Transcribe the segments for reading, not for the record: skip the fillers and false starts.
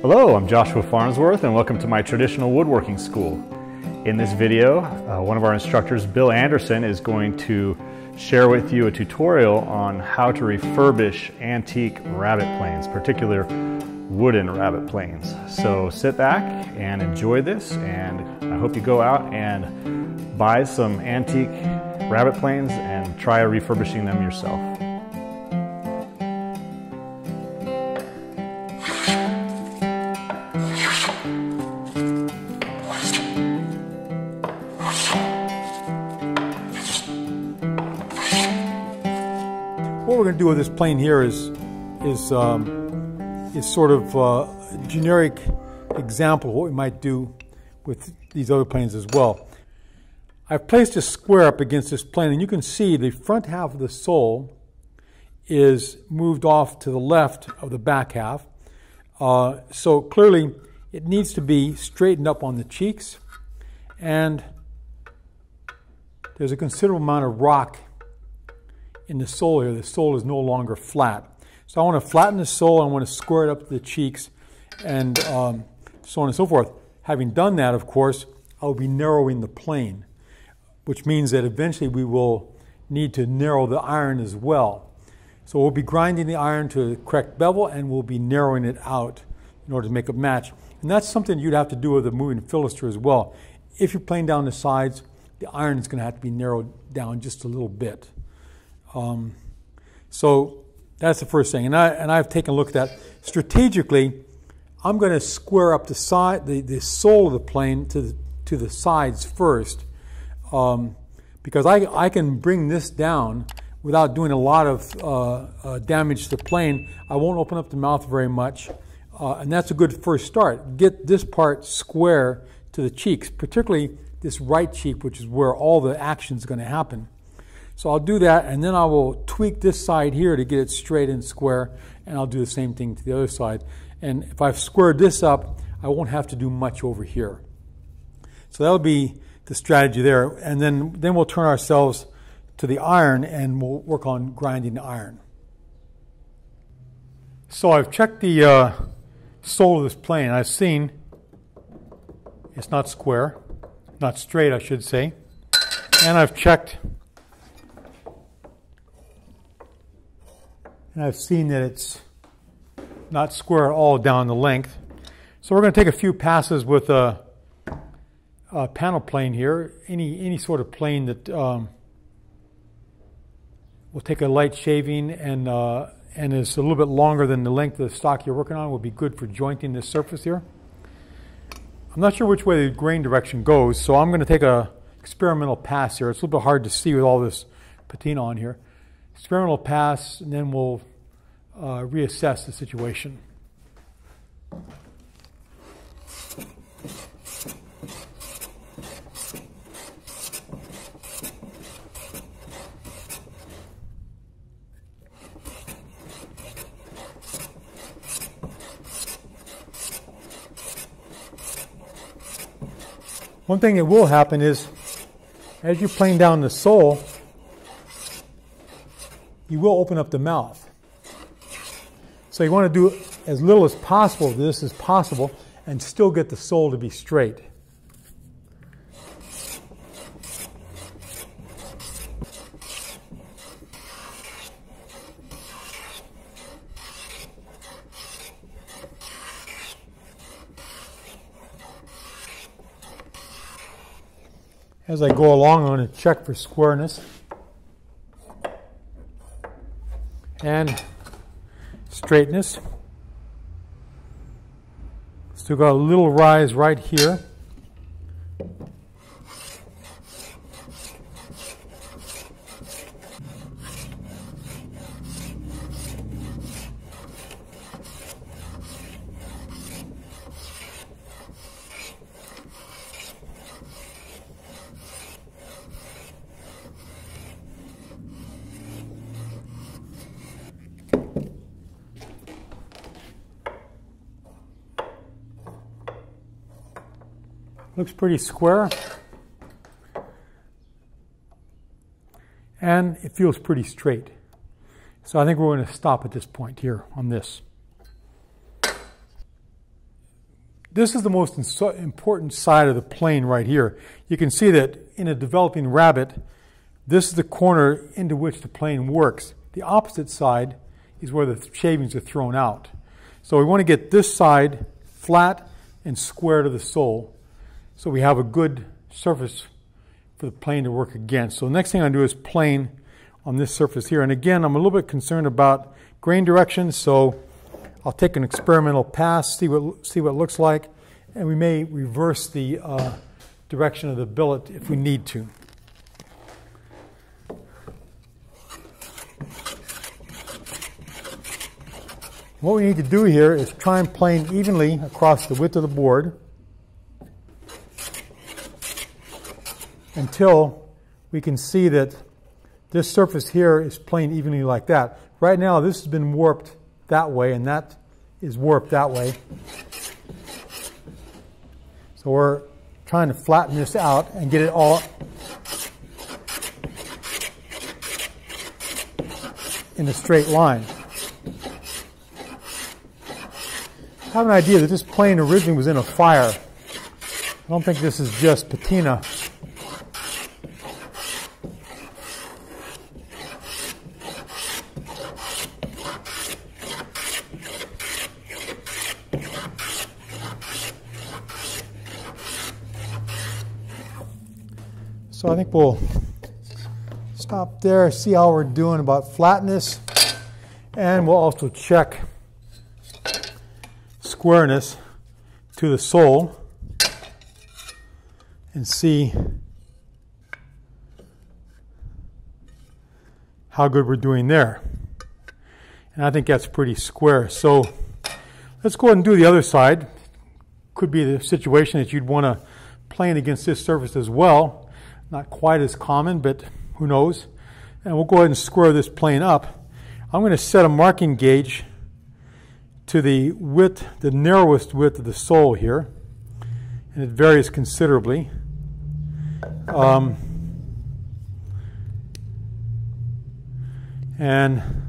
Hello, I'm Joshua Farnsworth and welcome to my traditional woodworking school. In this video, one of our instructors, Bill Anderson, is going to share with you a tutorial on how to refurbish antique rabbet planes, particular wooden rabbet planes. So sit back and enjoy this, and I hope you go out and buy some antique rabbet planes and try refurbishing them yourself. What we're going to do with this plane here is sort of a generic example of what we might do with these other planes as well. I've placed a square up against this plane, and you can see the front half of the sole is moved off to the left of the back half. So clearly it needs to be straightened up on the cheeks, and there's a considerable amount of rock in the sole here. The sole is no longer flat. So I want to flatten the sole, I want to square it up to the cheeks, and so on and so forth. Having done that, of course, I'll be narrowing the plane, which means that eventually we will need to narrow the iron as well. So we'll be grinding the iron to the correct bevel, and we'll be narrowing it out in order to make a match. And that's something you'd have to do with a moving fillister as well. If you're playing down the sides, the iron is going to have to be narrowed down just a little bit. So that's the first thing, and I've taken a look at that. Strategically, I'm going to square up the sole of the plane to the sides first, because I can bring this down without doing a lot of damage to the plane. I won't open up the mouth very much, and that's a good first start. Get this part square to the cheeks, particularly this right cheek, which is where all the action is going to happen. So I'll do that, and then I will tweak this side here to get it straight and square, and I'll do the same thing to the other side. And if I've squared this up, I won't have to do much over here. So that'll be the strategy there. And then we'll turn ourselves to the iron, and we'll work on grinding the iron. So I've checked the sole of this plane. I've seen it's not square, not straight, I should say. And I've checked, and I've seen that it's not square at all down the length. So we're going to take a few passes with a panel plane here, any sort of plane that will take a light shaving and is a little bit longer than the length of the stock you're working on. Will be good for jointing this surface here. I'm not sure which way the grain direction goes, so I'm going to take a experimental pass here. It's a little bit hard to see with all this patina on here. Experimental pass, and then we'll reassess the situation. One thing that will happen is, as you're playing down the sole, you will open up the mouth. So you want to do as little as possible of this as possible and still get the sole to be straight. As I go along, I'm going to check for squareness and straightness. Still got a little rise right here. Looks pretty square. And it feels pretty straight. So I think we're going to stop at this point here on this. this is the most important side of the plane right here. You can see that in a developing Rabbet, this is the corner into which the plane works. The opposite side is where the shavings are thrown out. So we want to get this side flat and square to the sole so we have a good surface for the plane to work against. So the next thing I do is plane on this surface here. And again, I'm a little bit concerned about grain direction, so I'll take an experimental pass, see what it looks like, and we may reverse the direction of the billet if we need to. What we need to do here is try and plane evenly across the width of the board until we can see that this surface here is planed evenly like that. Right now this has been warped that way and that is warped that way. So we're trying to flatten this out and get it all in a straight line. I have an idea that this plane originally was in a fire. I don't think this is just patina. So I think we'll stop there, see how we're doing about flatness, and we'll also check squareness to the sole and see how good we're doing there. And I think that's pretty square. So let's go ahead and do the other side. Could be the situation that you'd want to plane against this surface as well. Not quite as common, but who knows. And we'll go ahead and square this plane up. I'm going to set a marking gauge to the width, the narrowest width of the sole here, and it varies considerably. And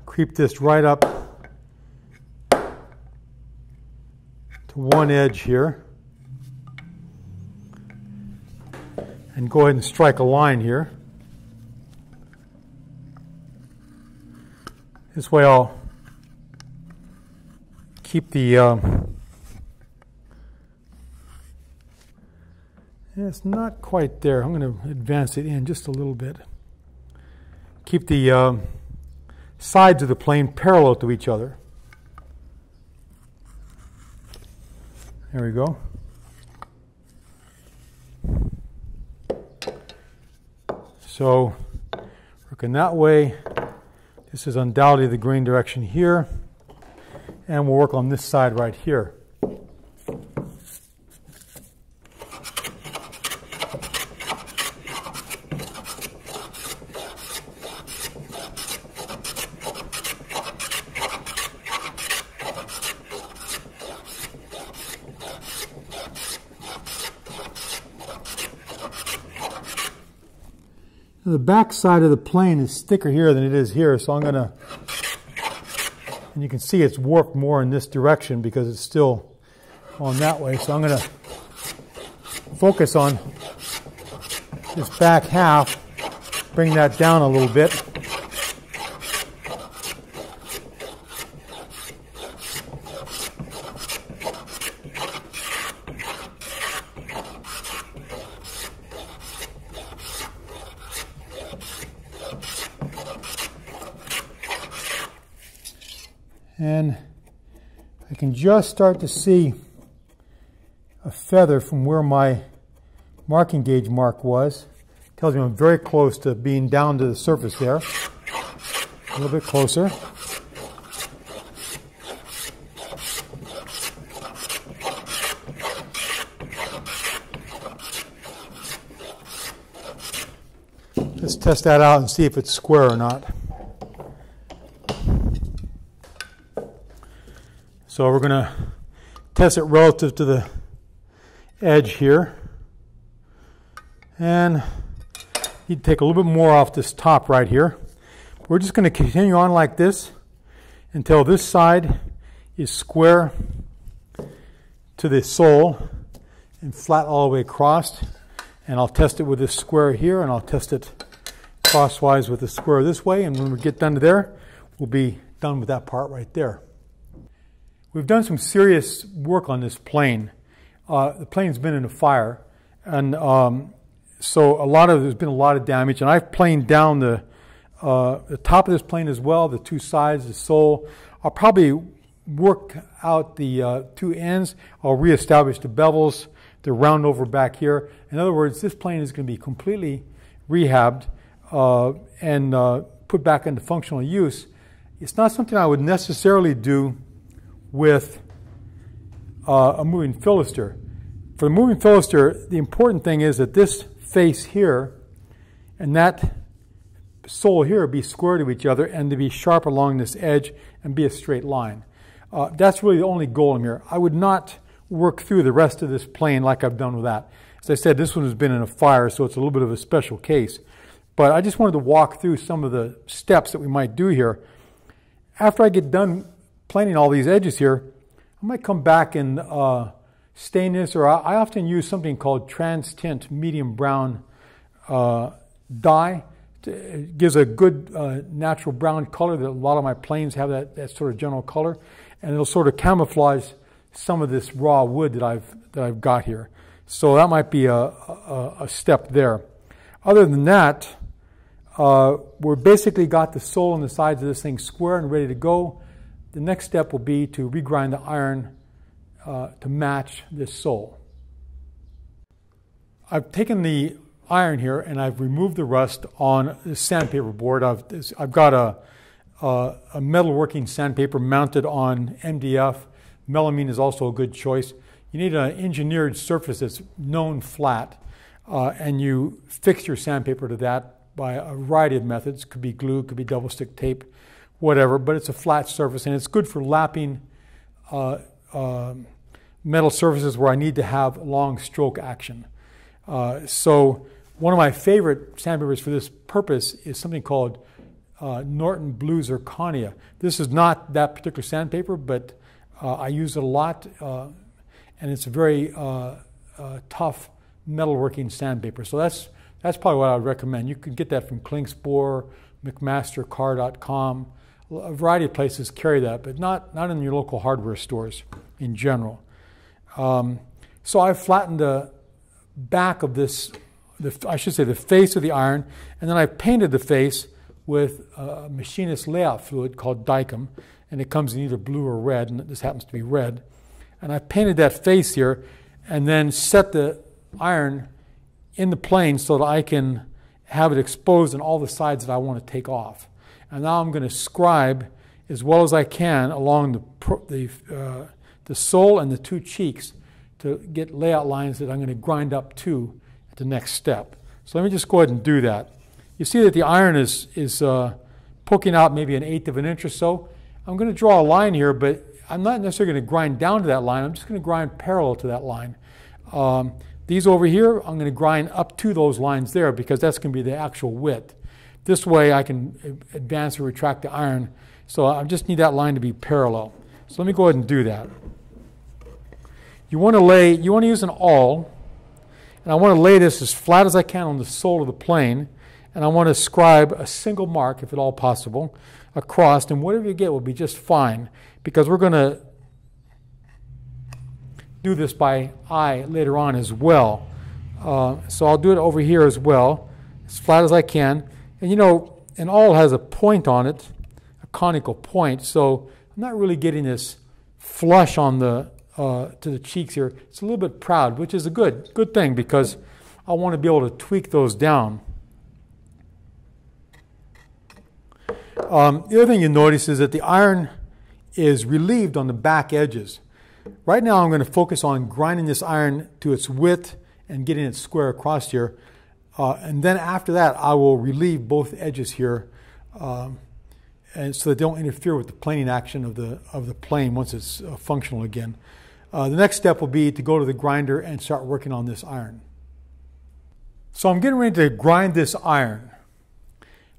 creep this right up to one edge here. And go ahead and strike a line here. This way I'll keep the, it's not quite there. I'm going to advance it in just a little bit. Keep the sides of the plane parallel to each other. There we go. So working that way, this is undoubtedly the grain direction here, and we'll work on this side right here. The back side of the plane is thicker here than it is here, so I'm going to, and you can see it's warped more in this direction because it's still on that way, so I'm going to focus on this back half, bring that down a little bit. And I can just start to see a feather from where my marking gauge mark was. It tells me I'm very close to being down to the surface there. A little bit closer. Let's test that out and see if it's square or not. So we're going to test it relative to the edge here. And you need to take a little bit more off this top right here. we're just going to continue on like this until this side is square to the sole and flat all the way across. And I'll test it with this square here, and I'll test it crosswise with the square this way. And when we get done to there, we'll be done with that part right there. We've done some serious work on this plane. The plane's been in a fire, and so there's been a lot of damage. And I've planed down the top of this plane as well, the two sides, the sole. I'll probably work out the two ends. I'll reestablish the bevels, the round over back here. In other words, this plane is going to be completely rehabbed and put back into functional use. It's not something I would necessarily do with a moving philoster. For the moving philoster, the important thing is that this face here and that sole here be square to each other and to be sharp along this edge and be a straight line. That's really the only goal in here. I would not work through the rest of this plane like I've done with that. As I said, this one has been in a fire, so it's a little bit of a special case. But I just wanted to walk through some of the steps that we might do here. After I get done planing all these edges here, I might come back and stain this, or I often use something called trans-tint medium brown dye. It gives a good natural brown color. That a lot of my planes have that sort of general color, and it'll sort of camouflage some of this raw wood that I've got here. So that might be a step there. Other than that, we've basically got the sole and the sides of this thing square and ready to go. The next step will be to regrind the iron to match this sole. I've taken the iron here and I've removed the rust on the sandpaper board. I've got a metalworking sandpaper mounted on MDF. Melamine is also a good choice. You need an engineered surface that's known flat, and you fix your sandpaper to that by a variety of methods. Could be glue, could be double stick tape, whatever, but it's a flat surface, and it's good for lapping metal surfaces where I need to have long stroke action. So one of my favorite sandpapers for this purpose is something called Norton Blue Zirconia. This is not that particular sandpaper, but I use it a lot, and it's a very tough metalworking sandpaper. So that's probably what I would recommend. You can get that from Klingspor, McMasterCar.com. A variety of places carry that, but not in your local hardware stores in general. So I've flattened the back of this, I should say the face of the iron, and then I've painted the face with a machinist layout fluid called Dykem, and it comes in either blue or red, and this happens to be red. And I painted that face here and then set the iron in the plane so that I can have it exposed on all the sides that I want to take off. And now I'm going to scribe as well as I can along the sole and the two cheeks to get layout lines that I'm going to grind up to at the next step. So let me just go ahead and do that. You see that the iron is poking out maybe 1/8 of an inch or so. I'm going to draw a line here, but I'm not necessarily going to grind down to that line. I'm just going to grind parallel to that line. These over here, I'm going to grind up to those lines there because that's going to be the actual width. This way I can advance or retract the iron. So I just need that line to be parallel. So let me go ahead and do that. You want to use an awl, and I want to lay this as flat as I can on the sole of the plane, and I want to scribe a single mark, if at all possible, across, and whatever you get will be just fine, because we're going to do this by eye later on as well. So I'll do it over here as well, as flat as I can. And you know, an awl has a point on it, a conical point, so I'm not really getting this flush on the to the cheeks here. It's a little bit proud, which is a good thing because I want to be able to tweak those down. The other thing you notice is that the iron is relieved on the back edges. Right now I'm going to focus on grinding this iron to its width and getting it square across here. And then after that I will relieve both edges here and so that they don't interfere with the planing action of the plane once it's functional again. The next step will be to go to the grinder and start working on this iron. So I'm getting ready to grind this iron.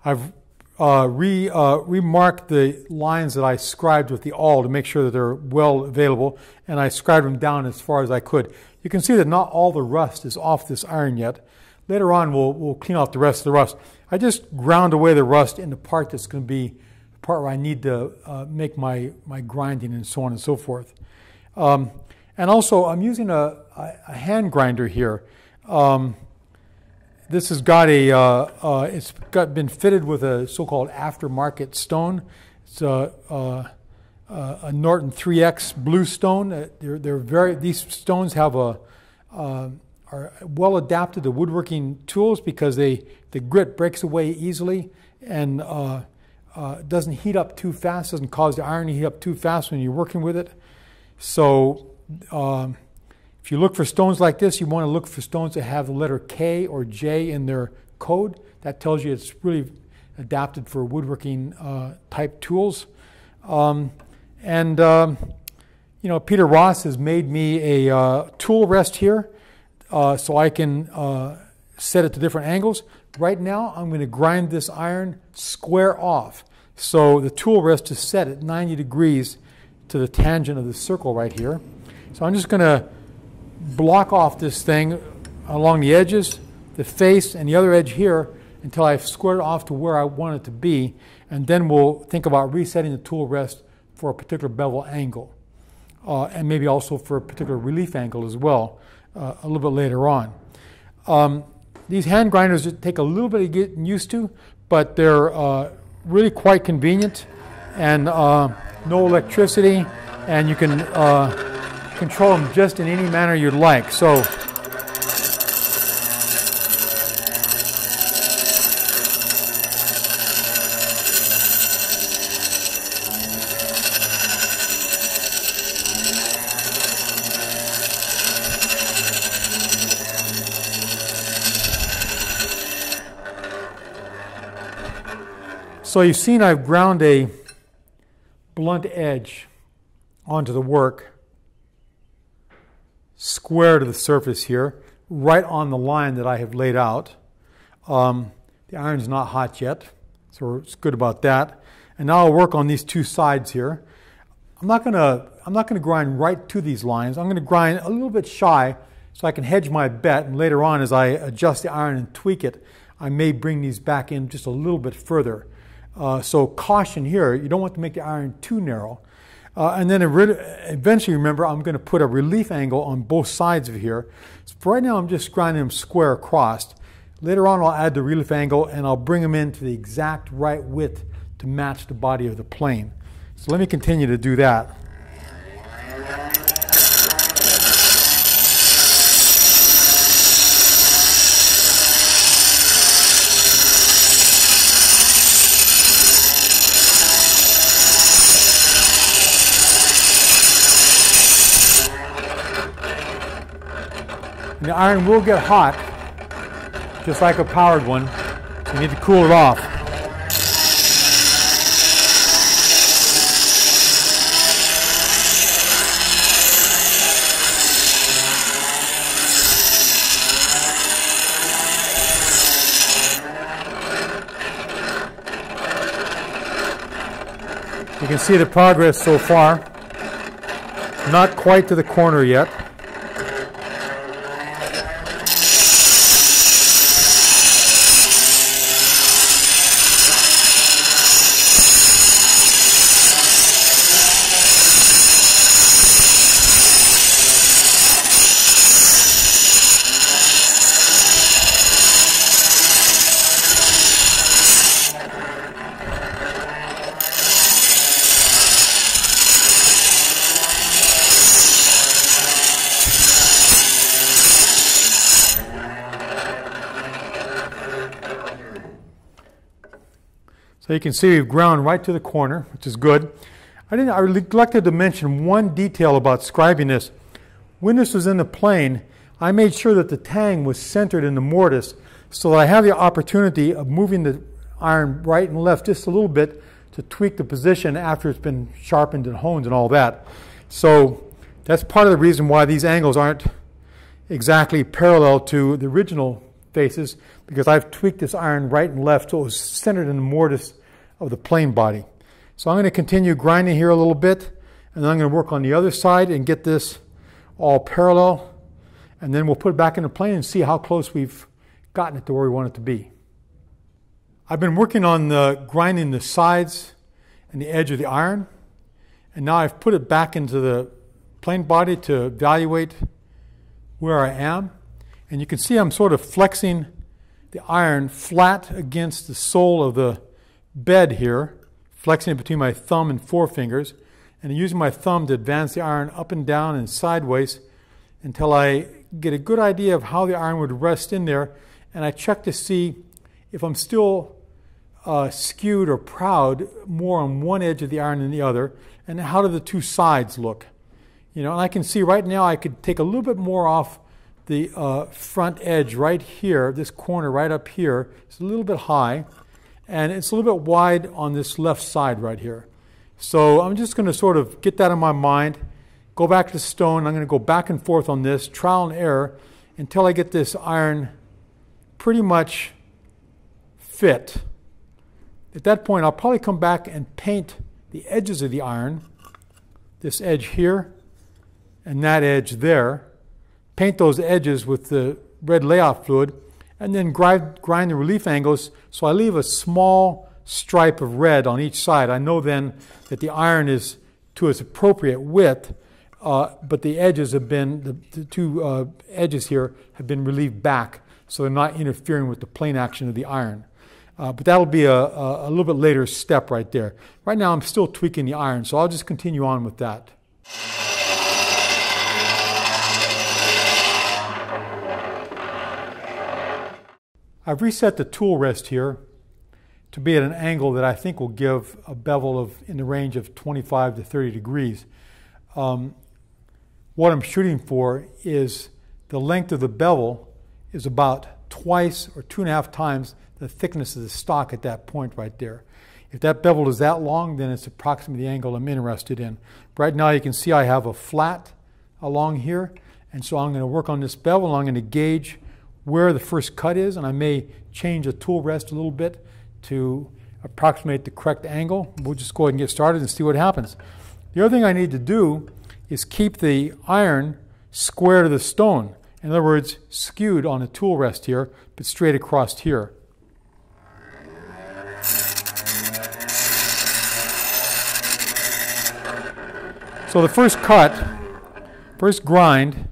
I've remark the lines that I scribed with the awl to make sure that they're well available, and I scribed them down as far as I could. You can see that not all the rust is off this iron yet. Later on, we'll clean off the rest of the rust. I just ground away the rust in the part that's going to be the part where I need to make my grinding and so on and so forth. And also, I'm using a hand grinder here. This has got been fitted with a so-called aftermarket stone. It's a Norton 3X blue stone. These stones have are well adapted to woodworking tools because the grit breaks away easily and doesn't heat up too fast, doesn't cause the iron to heat up too fast when you're working with it. So if you look for stones like this, you want to look for stones that have the letter K or J in their code. That tells you it's really adapted for woodworking type tools. You know, Peter Ross has made me a tool rest here so I can set it to different angles. Right now, I'm going to grind this iron square off. So the tool rest is set at 90 degrees to the tangent of the circle right here. So I'm just going to block off this thing along the edges, the face, and the other edge here until I've squared it off to where I want it to be, and then we'll think about resetting the tool rest for a particular bevel angle, and maybe also for a particular relief angle as well a little bit later on. These hand grinders take a little bit of getting used to, but they're really quite convenient, and no electricity, and you can control them just in any manner you'd like. So you've seen I've ground a blunt edge onto the work, square to the surface here, right on the line that I have laid out. The iron's not hot yet, so it's good about that. And now I'll work on these two sides here. I'm not gonna grind right to these lines. I'm gonna grind a little bit shy so I can hedge my bet, and later on as I adjust the iron and tweak it, I may bring these back in just a little bit further. So caution here, you don't want to make the iron too narrow. And then eventually, remember, I'm going to put a relief angle on both sides of here. So for right now, I'm just grinding them square across. Later on, I'll add the relief angle, and I'll bring them into the exact right width to match the body of the plane. So let me continue to do that. And the iron will get hot, just like a powered one, so you need to cool it off. You can see the progress so far. Not quite to the corner yet. So you can see we've ground right to the corner, which is good. I neglected to mention one detail about scribing this. When this was in the plane, I made sure that the tang was centered in the mortise so that I have the opportunity of moving the iron right and left just a little bit to tweak the position after it's been sharpened and honed and all that. So that's part of the reason why these angles aren't exactly parallel to the original faces, because I've tweaked this iron right and left so it was centered in the mortise of the plane body. So I'm going to continue grinding here a little bit, and then I'm going to work on the other side and get this all parallel, and then we'll put it back in the plane and see how close we've gotten it to where we want it to be. I've been working on grinding the sides and the edge of the iron, and now I've put it back into the plane body to evaluate where I am. And you can see I'm sort of flexing the iron flat against the sole of the bed here, flexing it between my thumb and forefingers, and using my thumb to advance the iron up and down and sideways until I get a good idea of how the iron would rest in there, and I check to see if I'm still skewed or proud more on one edge of the iron than the other, and how do the two sides look. You know, and I can see right now I could take a little bit more off the front edge right here, this corner right up here. It's a little bit high, and it's a little bit wide on this left side right here. So I'm just going to sort of get that in my mind, go back to the stone. I'm going to go back and forth on this, trial and error, until I get this iron pretty much fit. At that point, I'll probably come back and paint the edges of the iron, this edge here and that edge there, paint those edges with the red layout fluid, and then grind the relief angles so I leave a small stripe of red on each side. I know then that the iron is to its appropriate width, but the edges have been, the two edges here have been relieved back so they're not interfering with the plane action of the iron. But that'll be a little bit later step right there. Right now I'm still tweaking the iron, so I'll just continue on with that. I've reset the tool rest here to be at an angle that I think will give a bevel of in the range of 25 to 30 degrees. What I'm shooting for is the length of the bevel is about twice or 2.5 times the thickness of the stock at that point right there. If that bevel is that long, then it's approximately the angle I'm interested in. Right now you can see I have a flat along here, and so I'm going to work on this bevel, and I'm going to gauge where the first cut is, and I may change the tool rest a little bit to approximate the correct angle. We'll just go ahead and get started and see what happens. The other thing I need to do is keep the iron square to the stone. In other words, skewed on the tool rest here, but straight across here. So the first cut, first grind,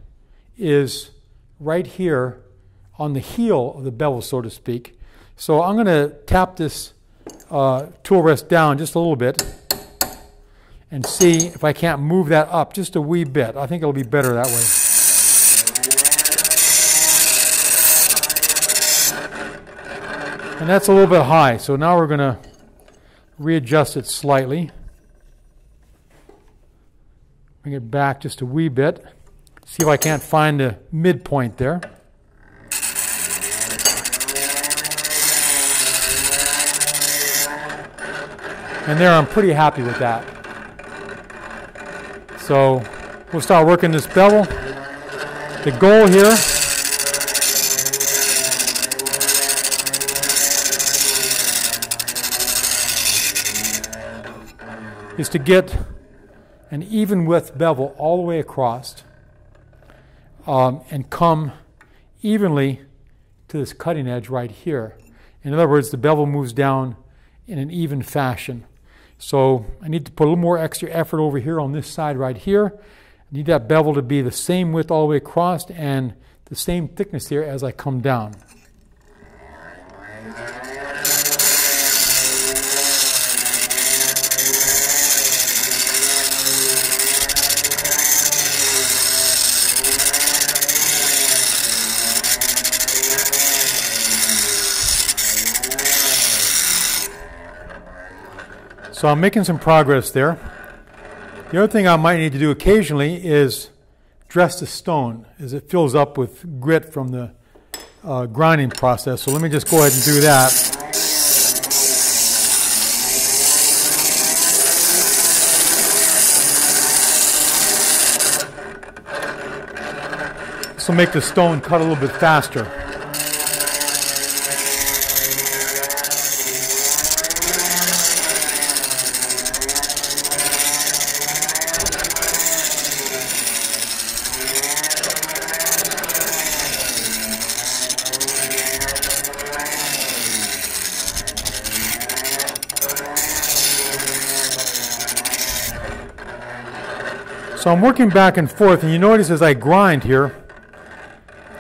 is right here on the heel of the bevel, so to speak. So I'm going to tap this tool rest down just a little bit and see if I can't move that up just a wee bit. I think it'll be better that way. And that's a little bit high, so now we're going to readjust it slightly. Bring it back just a wee bit. See if I can't find the midpoint there. And there, I'm pretty happy with that. So we'll start working this bevel. The goal here is to get an even width bevel all the way across and come evenly to this cutting edge right here. In other words, the bevel moves down in an even fashion. So I need to put a little more extra effort over here on this side right here. I need that bevel to be the same width all the way across and the same thickness here as I come down. So I'm making some progress there. The other thing I might need to do occasionally is dress the stone as it fills up with grit from the grinding process. So let me just go ahead and do that. This will make the stone cut a little bit faster. So I'm working back and forth, and you notice as I grind here,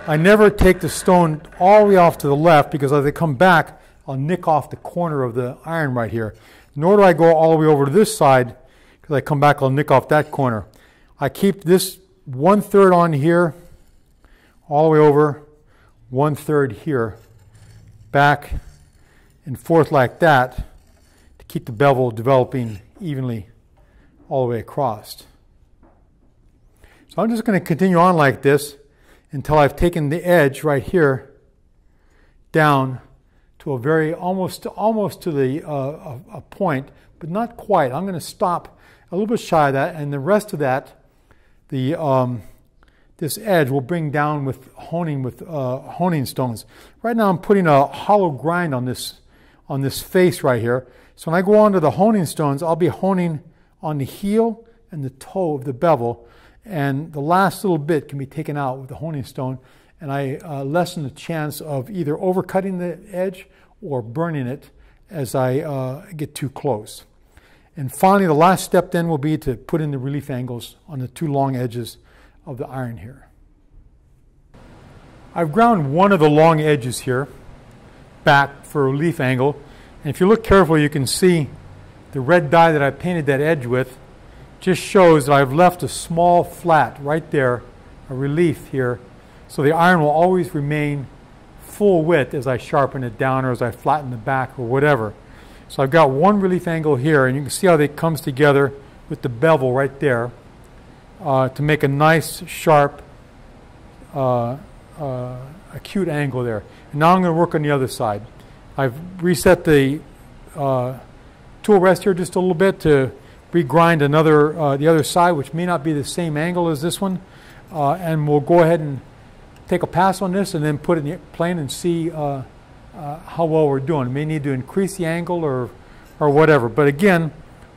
I never take the stone all the way off to the left, because as I come back, I'll nick off the corner of the iron right here. Nor do I go all the way over to this side, because I come back, I'll nick off that corner. I keep this 1/3 on here, all the way over, 1/3 here, back and forth like that, to keep the bevel developing evenly all the way across. So I'm just going to continue on like this until I've taken the edge right here down to a very almost to the a point, but not quite. I'm going to stop a little bit shy of that, and the rest of that, this edge will bring down with honing stones. Right now I'm putting a hollow grind on this face right here. So when I go on to the honing stones, I'll be honing on the heel and the toe of the bevel, and the last little bit can be taken out with the honing stone, and I lessen the chance of either overcutting the edge or burning it as I get too close. And finally, the last step then will be to put in the relief angles on the two long edges of the iron here. I've ground one of the long edges here back for a relief angle, and if you look carefully, you can see the red dye that I painted that edge with just shows that I've left a small flat right there, a relief here, so the iron will always remain full width as I sharpen it down or as I flatten the back or whatever. So I've got one relief angle here, and you can see how it comes together with the bevel right there to make a nice, sharp, acute angle there. And now I'm going to work on the other side. I've reset the tool rest here just a little bit to regrind the other side, which may not be the same angle as this one. And we'll go ahead and take a pass on this and then put it in the plane and see how well we're doing. We may need to increase the angle or whatever. But again,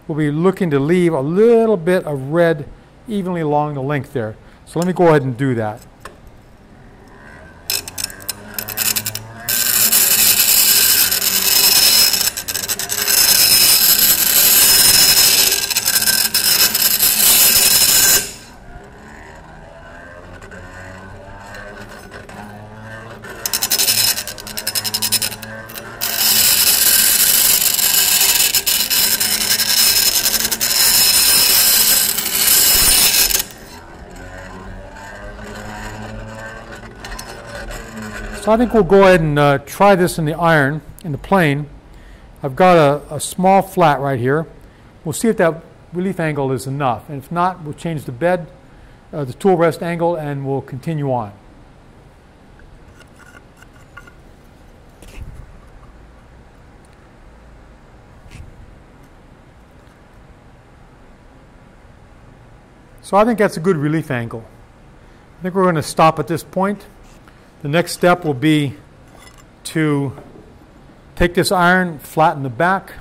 we'll be looking to leave a little bit of red evenly along the length there. So let me go ahead and do that. So I think we'll go ahead and try this in the iron, in the plane. I've got a small flat right here. We'll see if that relief angle is enough. And if not, we'll change the bed, the tool rest angle, and we'll continue on. So I think that's a good relief angle. I think we're going to stop at this point. The next step will be to take this iron, flatten the back,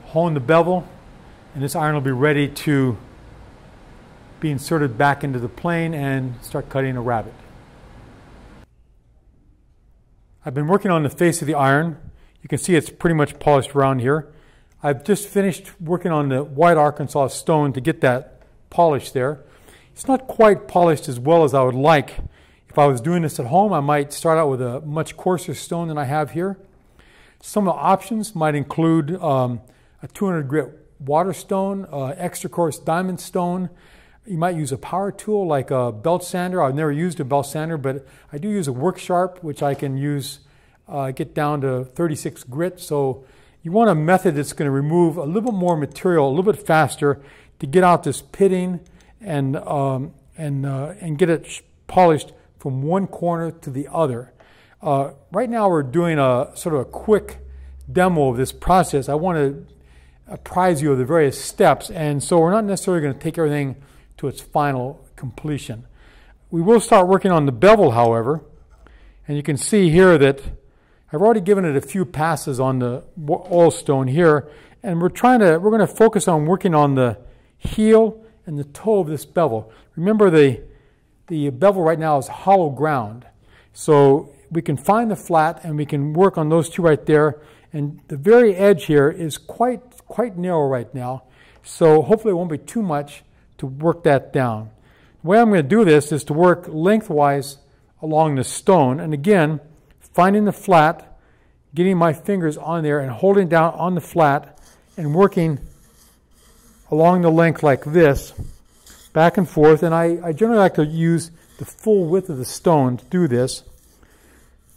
hone the bevel, and this iron will be ready to be inserted back into the plane and start cutting a rabbet. I've been working on the face of the iron. You can see it's pretty much polished around here. I've just finished working on the white Arkansas stone to get that polish there. It's not quite polished as well as I would like. If I was doing this at home, I might start out with a much coarser stone than I have here. Some of the options might include a 200 grit water stone, extra coarse diamond stone. You might use a power tool like a belt sander. I've never used a belt sander, but I do use a work sharp, which I can use, get down to 36 grit. So you want a method that's going to remove a little bit more material, a little bit faster, to get out this pitting and get it polished from one corner to the other. Right now we're doing a sort of a quick demo of this process. I want to apprise you of the various steps, and so we're not necessarily going to take everything to its final completion. We will start working on the bevel, however, and you can see here that I've already given it a few passes on the oil stone here, and we're going to focus on working on the heel and the toe of this bevel. Remember, the bevel right now is hollow ground, so we can find the flat and we can work on those two right there. And the very edge here is quite narrow right now, so hopefully it won't be too much to work that down. The way I'm going to do this is to work lengthwise along the stone, and again, finding the flat, getting my fingers on there and holding down on the flat and working along the length like this, back and forth. And I generally like to use the full width of the stone to do this.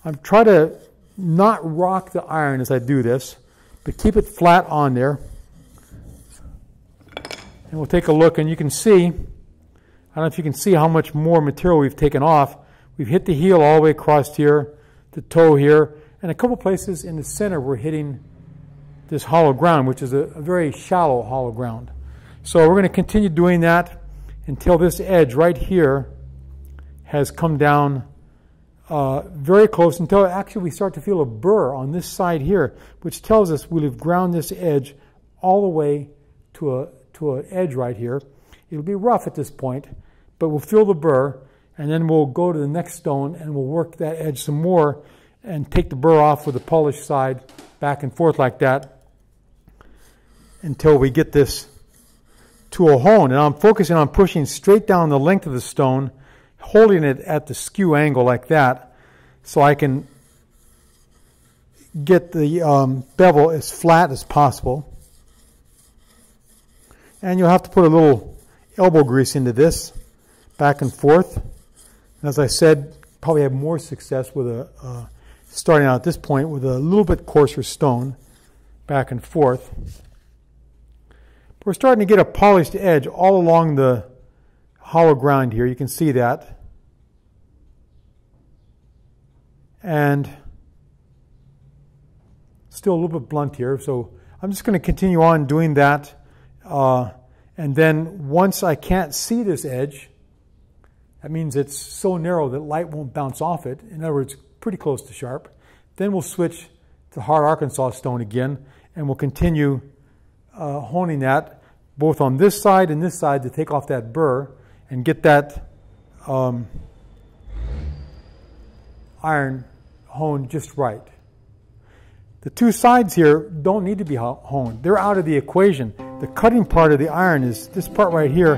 I try to not rock the iron as I do this, but keep it flat on there. And we'll take a look, and you can see, I don't know if you can see how much more material we've taken off. We've hit the heel all the way across here, the toe here, and a couple places in the center we're hitting this hollow ground, which is a very shallow hollow ground. So we're going to continue doing that until this edge right here has come down very close, until actually we start to feel a burr on this side here, which tells us we'll have ground this edge all the way to an edge right here. It'll be rough at this point, but we'll feel the burr, and then we'll go to the next stone and we'll work that edge some more and take the burr off with the polished side back and forth like that until we get this to a hone. And I'm focusing on pushing straight down the length of the stone, holding it at the skew angle like that, so I can get the bevel as flat as possible. And you'll have to put a little elbow grease into this, back and forth. And as I said, probably have more success with starting out at this point with a little bit coarser stone, back and forth. But we're starting to get a polished edge all along the hollow ground here. You can see that. And still a little bit blunt here, so I'm just going to continue on doing that. And then once I can't see this edge, that means it's so narrow that light won't bounce off it. In other words, pretty close to sharp. Then we'll switch to hard Arkansas stone again, and we'll continue honing that both on this side and this side to take off that burr and get that iron honed just right. The two sides here don't need to be honed. They're out of the equation. The cutting part of the iron is this part right here.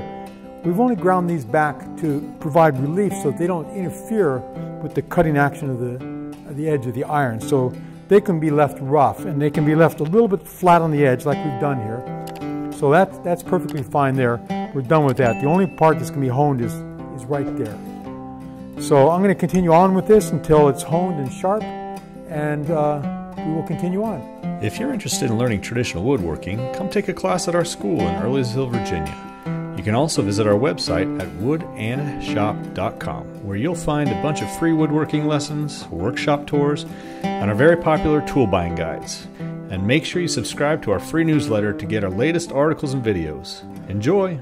We've only ground these back to provide relief so they don't interfere with the cutting action of the edge of the iron. So they can be left rough, and they can be left a little bit flat on the edge like we've done here. So that's perfectly fine there. We're done with that. The only part that's going to be honed is right there. So I'm going to continue on with this until it's honed and sharp, and we will continue on. If you're interested in learning traditional woodworking, come take a class at our school in Earlysville, Virginia. You can also visit our website at woodandshop.com, where you'll find a bunch of free woodworking lessons, workshop tours, and our very popular tool buying guides. And make sure you subscribe to our free newsletter to get our latest articles and videos. Enjoy!